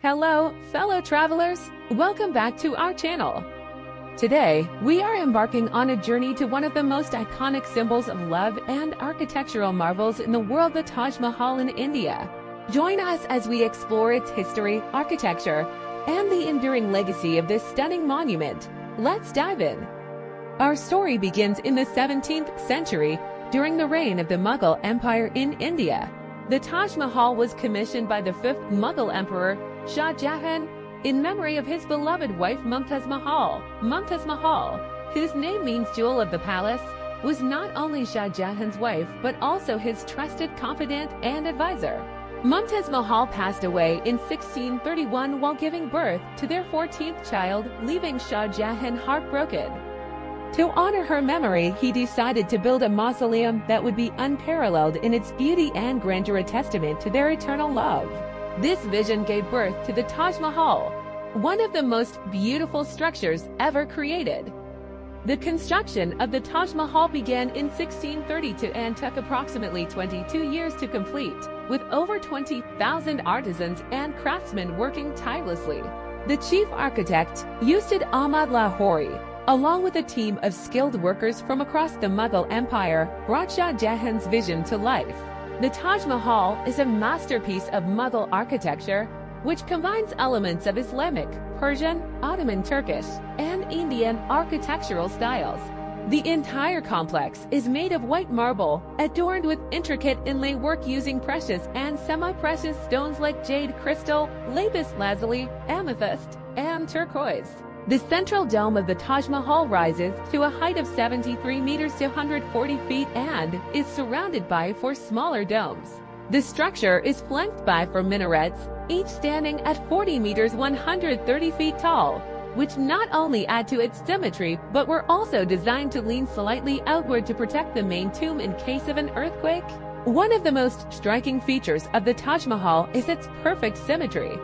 Hello, fellow travelers. Welcome back to our channel. Today, we are embarking on a journey to one of the most iconic symbols of love and architectural marvels in the world, the Taj Mahal in India. Join us as we explore its history, architecture, and the enduring legacy of this stunning monument. Let's dive in. Our story begins in the 17th century during the reign of the Mughal Empire in India. The Taj Mahal was commissioned by the 5th Mughal Emperor, Shah Jahan, in memory of his beloved wife Mumtaz Mahal. Mumtaz Mahal, whose name means jewel of the palace, was not only Shah Jahan's wife but also his trusted confidant and advisor. Mumtaz Mahal passed away in 1631 while giving birth to their 14th child, leaving Shah Jahan heartbroken. To honor her memory, he decided to build a mausoleum that would be unparalleled in its beauty and grandeur, a testament to their eternal love. This vision gave birth to the Taj Mahal, one of the most beautiful structures ever created. The construction of the Taj Mahal began in 1632 and took approximately 22 years to complete, with over 20,000 artisans and craftsmen working tirelessly. The chief architect, Ustad Ahmad Lahori, along with a team of skilled workers from across the Mughal Empire, brought Shah Jahan's vision to life. The Taj Mahal is a masterpiece of Mughal architecture, which combines elements of Islamic, Persian, Ottoman Turkish, and Indian architectural styles. The entire complex is made of white marble, adorned with intricate inlay work using precious and semi-precious stones like jade, crystal, lapis lazuli, amethyst, and turquoise. The central dome of the Taj Mahal rises to a height of 73 meters to 140 feet and is surrounded by 4 smaller domes. The structure is flanked by 4 minarets, each standing at 40 meters 130 feet tall, which not only add to its symmetry but were also designed to lean slightly outward to protect the main tomb in case of an earthquake. One of the most striking features of the Taj Mahal is its perfect symmetry.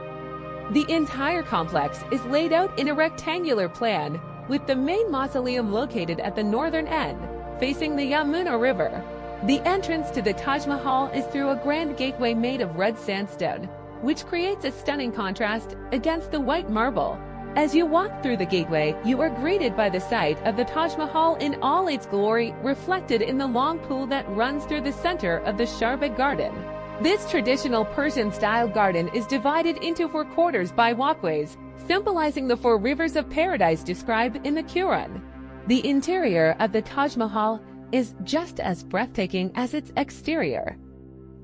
The entire complex is laid out in a rectangular plan, with the main mausoleum located at the northern end, facing the Yamuna River. The entrance to the Taj Mahal is through a grand gateway made of red sandstone, which creates a stunning contrast against the white marble. As you walk through the gateway, you are greeted by the sight of the Taj Mahal in all its glory, reflected in the long pool that runs through the center of the Sharbagh garden. This traditional Persian-style garden is divided into 4 quarters by walkways, symbolizing the 4 rivers of paradise described in the Quran. The interior of the Taj Mahal is just as breathtaking as its exterior.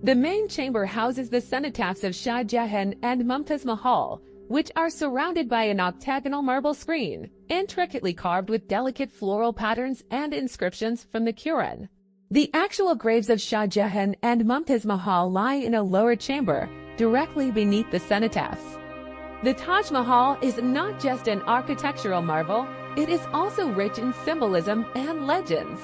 The main chamber houses the cenotaphs of Shah Jahan and Mumtaz Mahal, which are surrounded by an octagonal marble screen, intricately carved with delicate floral patterns and inscriptions from the Quran. The actual graves of Shah Jahan and Mumtaz Mahal lie in a lower chamber, directly beneath the cenotaphs. The Taj Mahal is not just an architectural marvel, it is also rich in symbolism and legends.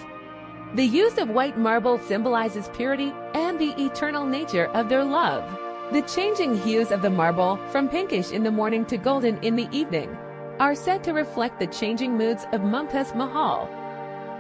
The use of white marble symbolizes purity and the eternal nature of their love. The changing hues of the marble, from pinkish in the morning to golden in the evening, are said to reflect the changing moods of Mumtaz Mahal.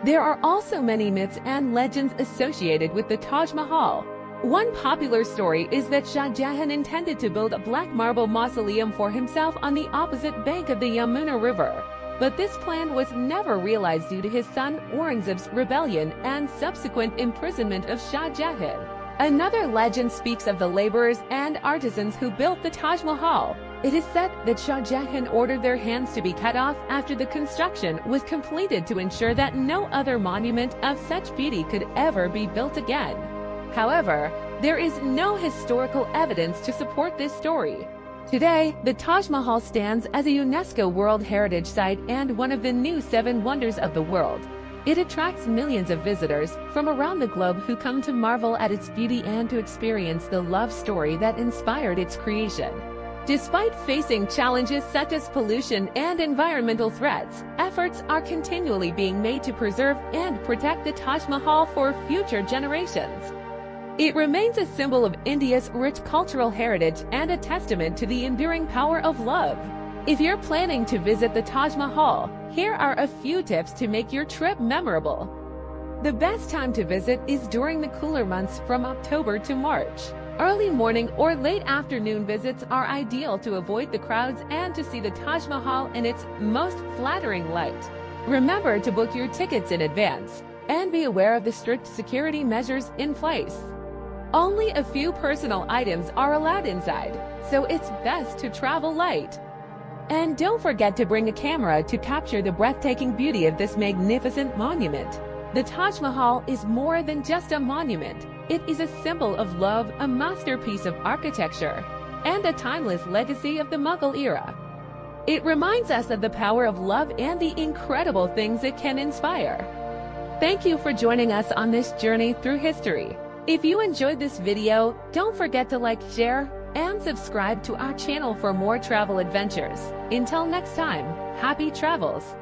There are also many myths and legends associated with the Taj Mahal. One popular story is that Shah Jahan intended to build a black marble mausoleum for himself on the opposite bank of the Yamuna River, but this plan was never realized due to his son Aurangzeb's rebellion and subsequent imprisonment of Shah Jahan. Another legend speaks of the laborers and artisans who built the Taj Mahal. It is said that Shah Jahan ordered their hands to be cut off after the construction was completed to ensure that no other monument of such beauty could ever be built again. However, there is no historical evidence to support this story. Today, the Taj Mahal stands as a UNESCO World Heritage Site and one of the new 7 wonders of the world. It attracts millions of visitors from around the globe who come to marvel at its beauty and to experience the love story that inspired its creation. Despite facing challenges such as pollution and environmental threats, efforts are continually being made to preserve and protect the Taj Mahal for future generations. It remains a symbol of India's rich cultural heritage and a testament to the enduring power of love. If you're planning to visit the Taj Mahal, here are a few tips to make your trip memorable. The best time to visit is during the cooler months from October to March. Early morning or late afternoon visits are ideal to avoid the crowds and to see the Taj Mahal in its most flattering light. Remember to book your tickets in advance and be aware of the strict security measures in place. Only a few personal items are allowed inside, so it's best to travel light. And don't forget to bring a camera to capture the breathtaking beauty of this magnificent monument. The Taj Mahal is more than just a monument. It is a symbol of love, a masterpiece of architecture, and a timeless legacy of the Mughal era. It reminds us of the power of love and the incredible things it can inspire. Thank you for joining us on this journey through history. If you enjoyed this video, don't forget to like, share, and subscribe to our channel for more travel adventures. Until next time, happy travels!